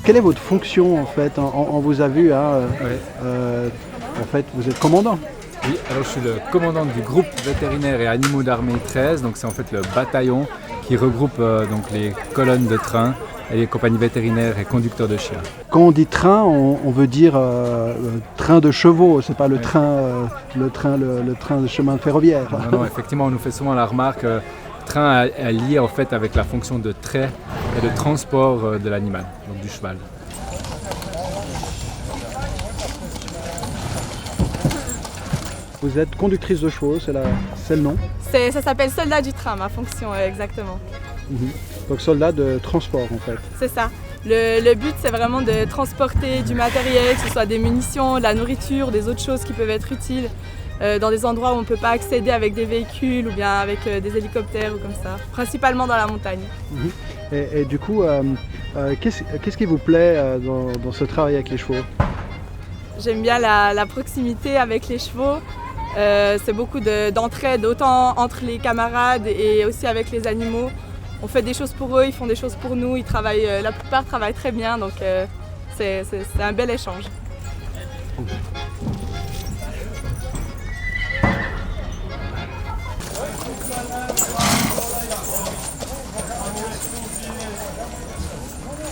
quelle est votre fonction en fait? On vous a vu, hein, Oui. en fait, vous êtes commandant. Oui, alors je suis le commandant du groupe vétérinaire et animaux d'armée 13, donc c'est en fait le bataillon qui regroupe donc les colonnes de train et les compagnies vétérinaires et conducteurs de chiens. Quand on dit train, on veut dire train de chevaux, c'est pas le Oui. train, le train de chemin ferroviaire. Non, non, effectivement, on nous fait souvent la remarque, train est lié en fait avec la fonction de trait et de transport de l'animal, donc du cheval. Vous êtes conductrice de chevaux, c'est le nom. Ça s'appelle soldat du train, ma fonction, exactement. Mhm. Donc soldat de transport en fait. C'est ça. Le but, c'est vraiment de transporter du matériel, que ce soit des munitions, de la nourriture, des autres choses qui peuvent être utiles dans des endroits où on ne peut pas accéder avec des véhicules ou bien avec des hélicoptères ou comme ça. Principalement dans la montagne. Mhm. Et du coup, qu'est-ce qui vous plaît dans ce travail avec les chevaux? J'aime bien la proximité avec les chevaux. C'est beaucoup d'entraide, autant entre les camarades et aussi avec les animaux. On fait des choses pour eux, ils font des choses pour nous, la plupart travaillent très bien, donc c'est un bel échange.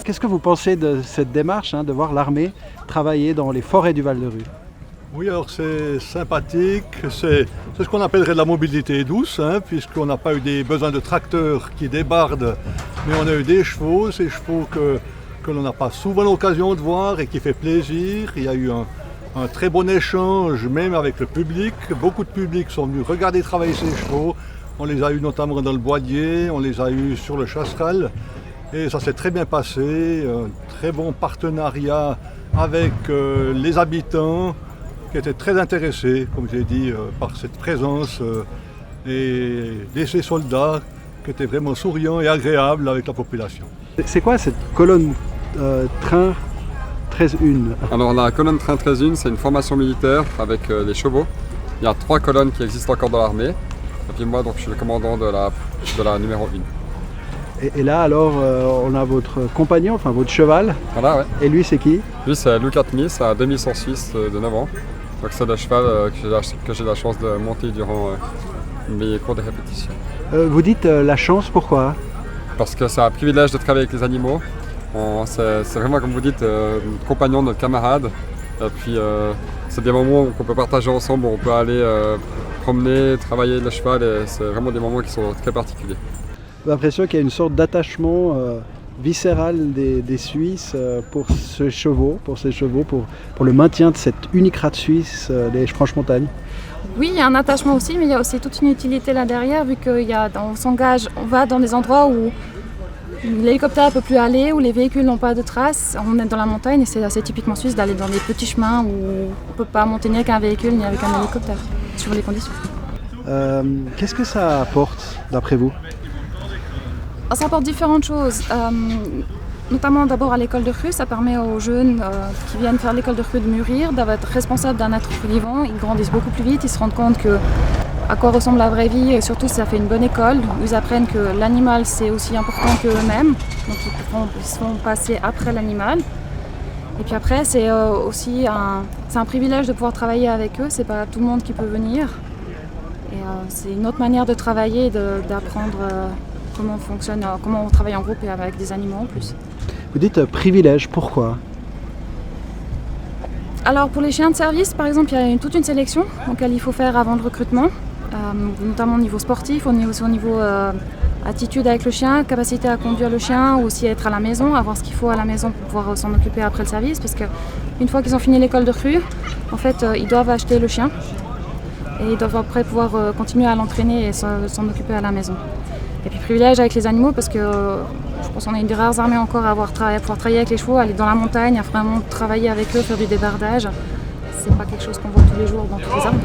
Qu'est-ce que vous pensez de cette démarche, hein, de voir l'armée travailler dans les forêts du Val-de-Ruz? Oui, alors c'est sympathique, c'est ce qu'on appellerait de la mobilité douce, hein, puisqu'on n'a pas eu des besoins de tracteurs qui débardent, mais on a eu des chevaux, ces chevaux que l'on n'a pas souvent l'occasion de voir et qui fait plaisir. Il y a eu un très bon échange, même avec le public. Beaucoup de public sont venus regarder travailler ces chevaux. On les a eus notamment dans le Boisdier, on les a eus sur le Chasseral. Et ça s'est très bien passé, un très bon partenariat avec les habitants, qui étaient très intéressés, comme j'ai dit, par cette présence et de ces soldats qui étaient vraiment souriants et agréables avec la population. C'est quoi cette colonne train 13-1? Alors la colonne train 13-1, c'est une formation militaire avec les chevaux. Il y a 3 colonnes qui existent encore dans l'armée. Et puis moi, donc, je suis le commandant de la numéro 1. Et là alors, on a votre compagnon, enfin votre cheval. Voilà, ouais. Et lui c'est qui? Lui, c'est Louis 4000, c'est un demi-sort suisse de 9 ans. Donc c'est le cheval que j'ai la chance de monter durant mes cours de répétition. Vous dites la chance, pourquoi? Parce que c'est un privilège de travailler avec les animaux. C'est vraiment, comme vous dites, notre compagnon, notre camarade. Et puis c'est des moments qu'on peut partager ensemble, où on peut aller promener, travailler le cheval. Et c'est vraiment des moments qui sont très particuliers. J'ai l'impression qu'il y a une sorte d'attachement viscéral des Suisses pour ces chevaux, pour le maintien de cette unique rate suisse des Franches-Montagnes. Oui, il y a un attachement aussi, mais il y a aussi toute une utilité là derrière, vu qu'on s'engage, on va dans des endroits où l'hélicoptère ne peut plus aller, où les véhicules n'ont pas de traces. On est dans la montagne et c'est assez typiquement suisse d'aller dans des petits chemins où on ne peut pas monter ni avec un véhicule ni avec un hélicoptère, sur les conditions. Qu'est-ce que ça apporte d'après vous? Ça apporte différentes choses, notamment d'abord à l'école de rue, ça permet aux jeunes qui viennent faire l'école de rue de mûrir, d'être responsables d'un être vivant. Ils grandissent beaucoup plus vite, ils se rendent compte à quoi ressemble la vraie vie et surtout ça fait une bonne école. Ils apprennent que l'animal c'est aussi important qu'eux-mêmes, donc ils se font passer après l'animal. Et puis après c'est aussi un privilège de pouvoir travailler avec eux, c'est pas tout le monde qui peut venir. Et c'est une autre manière de travailler, d'apprendre comment on fonctionne, comment on travaille en groupe et avec des animaux en plus. Vous dites privilège, pourquoi? Alors pour les chiens de service, par exemple, il y a toute une sélection auquel il faut faire avant le recrutement, notamment au niveau sportif, au niveau attitude avec le chien, capacité à conduire le chien, ou aussi être à la maison, avoir ce qu'il faut à la maison pour pouvoir s'en occuper après le service, parce qu'une fois qu'ils ont fini l'école de rue, en fait, ils doivent acheter le chien et ils doivent après pouvoir continuer à l'entraîner et s'en occuper à la maison. Et puis privilège avec les animaux parce que je pense qu'on est une des rares armées encore à pouvoir travailler avec les chevaux, aller dans la montagne, à vraiment travailler avec eux, faire du débardage. C'est pas quelque chose qu'on voit tous les jours dans toutes les armes.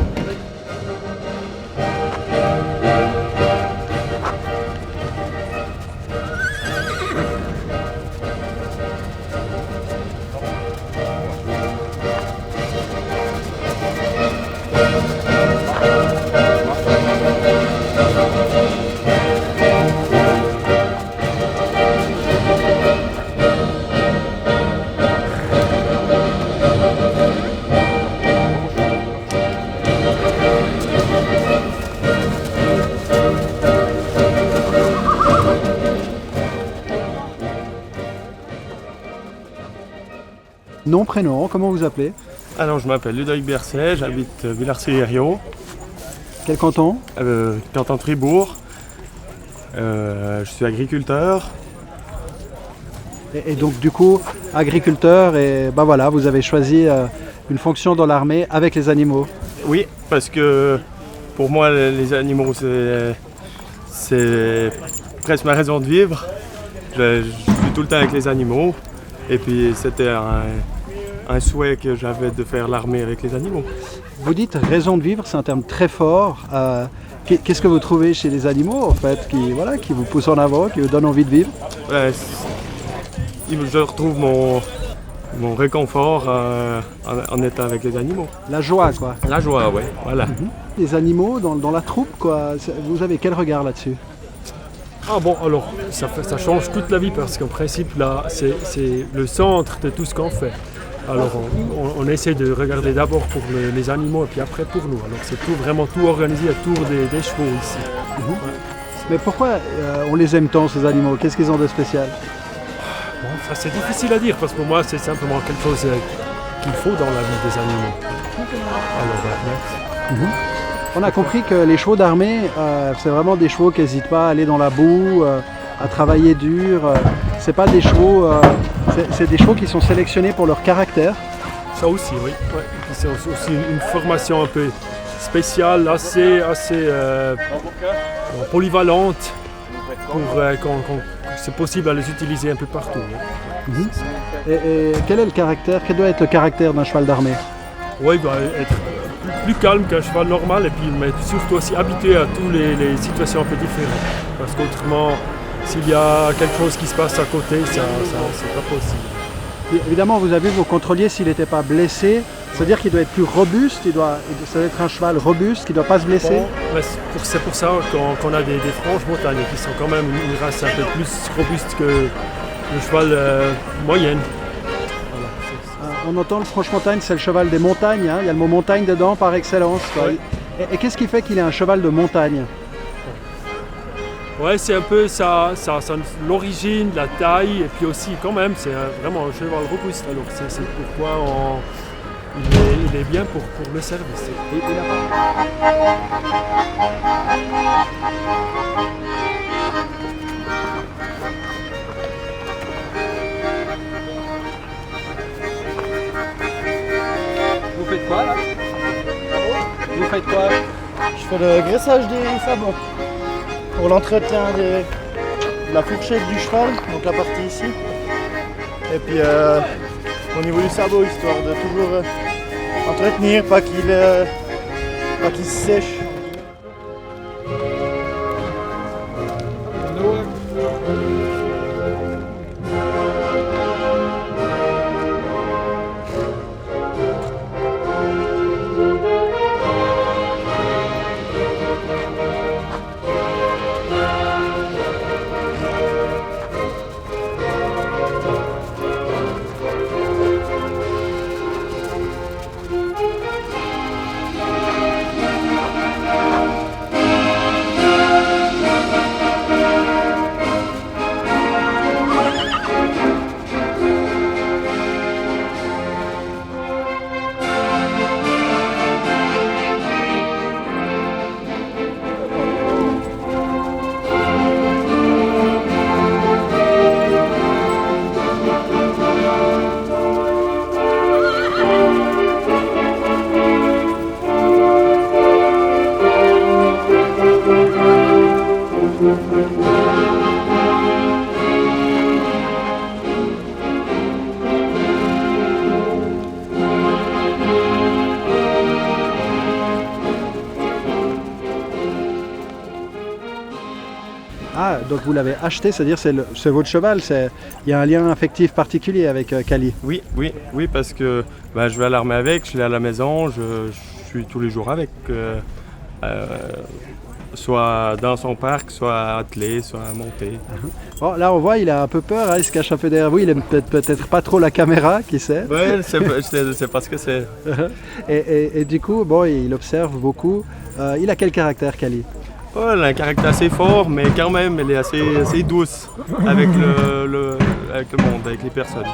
Nom, prénom, comment vous appelez? Alors, je m'appelle Ludovic Berset, j'habite Villars-sur-Yriot, Quel canton? canton de Fribourg. Je suis agriculteur. Et donc du coup, agriculteur, et bah voilà, vous avez choisi une fonction dans l'armée avec les animaux. Oui, parce que pour moi, les animaux, c'est presque ma raison de vivre. Je suis tout le temps avec les animaux. Et puis, c'était un souhait que j'avais de faire l'armée avec les animaux. Vous dites raison de vivre, c'est un terme très fort. Qu'est-ce que vous trouvez chez les animaux en fait, qui vous pousse en avant, qui vous donne envie de vivre? Je retrouve mon réconfort en étant avec les animaux. La joie quoi. La joie, oui, voilà. Les animaux dans la troupe quoi, vous avez quel regard là-dessus? Ah bon, alors ça change toute la vie parce qu'en principe là c'est le centre de tout ce qu'on fait. Alors on essaie de regarder d'abord pour les animaux et puis après pour nous. Alors c'est vraiment tout organisé autour des chevaux ici. Ouais. Mais pourquoi on les aime tant ces animaux? Qu'est-ce qu'ils ont de spécial? Bon, ça c'est difficile à dire parce que pour moi c'est simplement quelque chose qu'il faut dans la vie des animaux. Alors, On a compris que les chevaux d'armée, c'est vraiment des chevaux qui n'hésitent pas à aller dans la boue, à travailler dur. C'est pas des chevaux, c'est des chevaux qui sont sélectionnés pour leur caractère. ça aussi, oui. Ouais. C'est aussi une formation un peu spéciale, assez polyvalente pour c'est possible à les utiliser un peu partout. Oui. Et quel est le caractère, quel doit être le caractère d'un cheval d'armée? Oui, il doit être plus calme qu'un cheval normal et puis mais surtout aussi habitué à toutes les situations un peu différentes. Parce qu'autrement, s'il y a quelque chose qui se passe à côté, c'est pas possible. Et évidemment, vous avez vu vos contrôliers s'il n'était pas blessé, c'est-à-dire qu'il doit être plus robuste, ça doit être un cheval robuste qui ne doit pas se blesser. Bon, c'est pour ça qu'on a des franches montagnes qui sont quand même une race un peu plus robuste que le cheval moyenne. On entend le franche-montagne, c'est le cheval des montagnes, hein. Il y a le mot montagne dedans par excellence. Oui. Et qu'est-ce qui fait qu'il est un cheval de montagne? Ouais, c'est un peu l'origine, la taille, et puis aussi quand même, c'est vraiment un cheval robuste. Alors c'est pourquoi il est bien pour le service. Vous faites quoi là? Vous faites quoi? Je fais le graissage des sabots pour l'entretien de la fourchette du cheval, donc la partie ici. Et puis au niveau du sabot, histoire de toujours entretenir, pas qu'il se sèche. Ah, donc vous l'avez acheté, c'est-à-dire c'est votre cheval, il y a un lien affectif particulier avec Kali. Oui, parce que je vais à l'armée avec, je l'ai à la maison, je suis tous les jours avec, soit dans son parc, soit attelé, soit monté. Bon, là on voit, il a un peu peur, hein, il se cache un peu derrière vous, il aime peut-être pas trop la caméra, qui sait. Oui, c'est parce que c'est... et du coup, bon, il observe beaucoup. Il a quel caractère, Kali? Oh, elle a un caractère assez fort, mais quand même, elle est assez douce avec le monde, avec les personnes.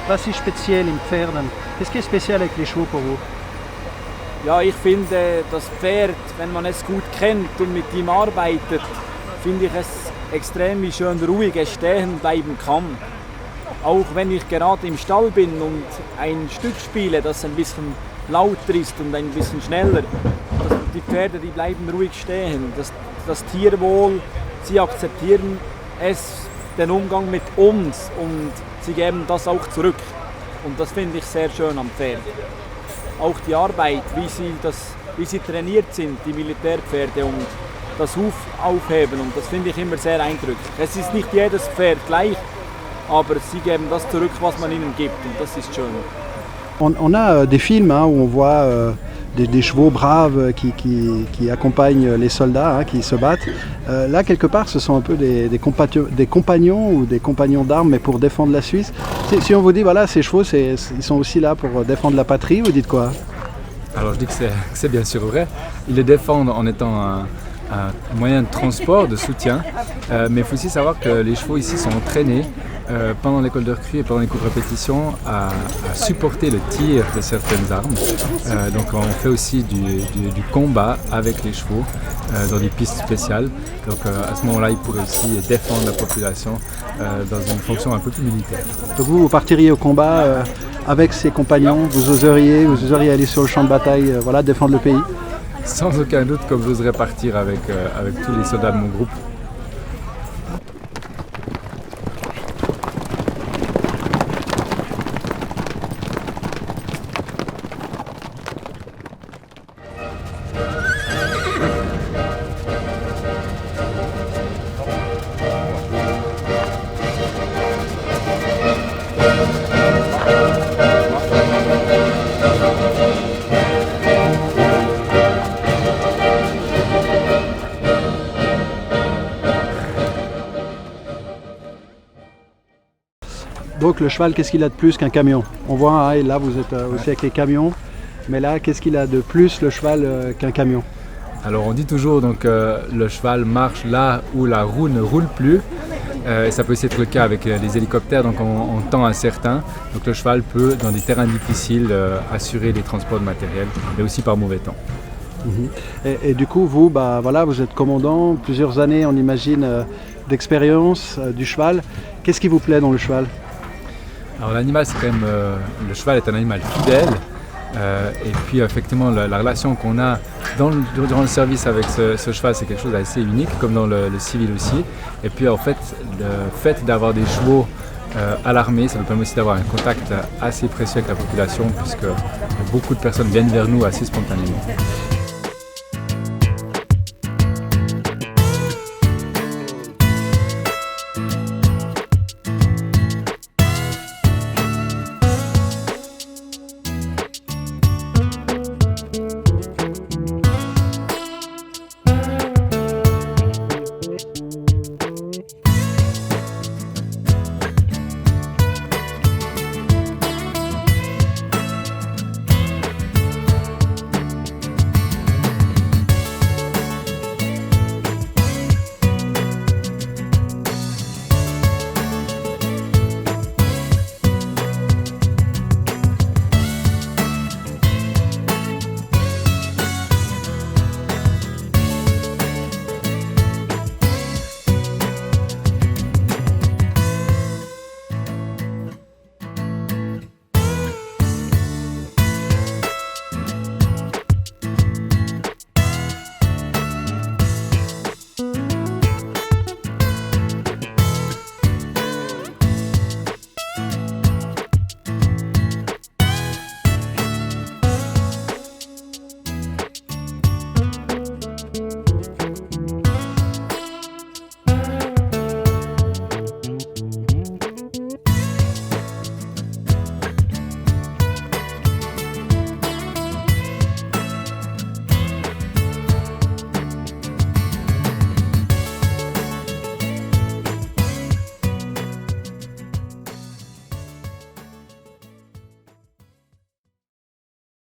Was ist speziell im Pferden? Qu'est-ce qui est spécial avec les chevaux pour vous? Ja, ich finde, das Pferd, wenn man es gut kennt und mit ihm arbeitet, finde ich es extrem, wie schön ruhig es stehen bleiben kann. Auch wenn ich gerade im Stall bin und ein Stück spiele, das ein bisschen lauter ist und ein bisschen schneller, die Pferde, die bleiben ruhig stehen. Das Tierwohl, sie akzeptieren es, den Umgang mit uns und sie geben das auch zurück. Und das finde ich sehr schön am Pferd. Auch die Arbeit, wie sie trainiert sind, die Militärpferde und das Huf aufheben, und das finde ich immer sehr eindrücklich. Es ist nicht jedes Pferd gleich, aber sie geben das zurück, was man ihnen gibt, und das ist schön. On a des films où on voit des chevaux braves qui accompagnent les soldats, hein, qui se battent. Là, quelque part, ce sont un peu des compagnons ou des compagnons d'armes, mais pour défendre la Suisse. Si on vous dit, voilà, ces chevaux, ils sont aussi là pour défendre la patrie, vous dites quoi? Alors je dis que c'est bien sûr vrai. Ils les défendent en étant un moyen de transport, de soutien. Mais il faut aussi savoir que les chevaux ici sont entraînés pendant l'école de recrue et pendant les cours de répétition à supporter le tir de certaines armes. Donc on fait aussi du combat avec les chevaux dans des pistes spéciales. Donc à ce moment-là, ils pourraient aussi défendre la population dans une fonction un peu plus militaire. Donc vous partiriez au combat avec ses compagnons, vous oseriez aller sur le champ de bataille, voilà, défendre le pays? Sans aucun doute, comme j'oserais partir avec tous les soldats de mon groupe. Donc le cheval, qu'est-ce qu'il a de plus qu'un camion? On voit, hein, et là vous êtes aussi avec les camions, mais là, qu'est-ce qu'il a de plus le cheval qu'un camion? Alors on dit toujours donc le cheval marche là où la roue ne roule plus. Et ça peut aussi être le cas avec les hélicoptères, donc en temps incertain. Donc le cheval peut, dans des terrains difficiles, assurer les transports de matériel, mais aussi par mauvais temps. Et du coup, vous, voilà, vous êtes commandant, plusieurs années, on imagine, d'expérience du cheval. Qu'est-ce qui vous plaît dans le cheval? Alors l'animal, c'est quand même, le cheval est un animal fidèle. Et puis effectivement la relation qu'on a durant le service avec ce cheval, c'est quelque chose d'assez unique, comme dans le civil aussi. Et puis en fait, le fait d'avoir des chevaux à l'armée, ça nous permet aussi d'avoir un contact assez précieux avec la population, puisque beaucoup de personnes viennent vers nous assez spontanément.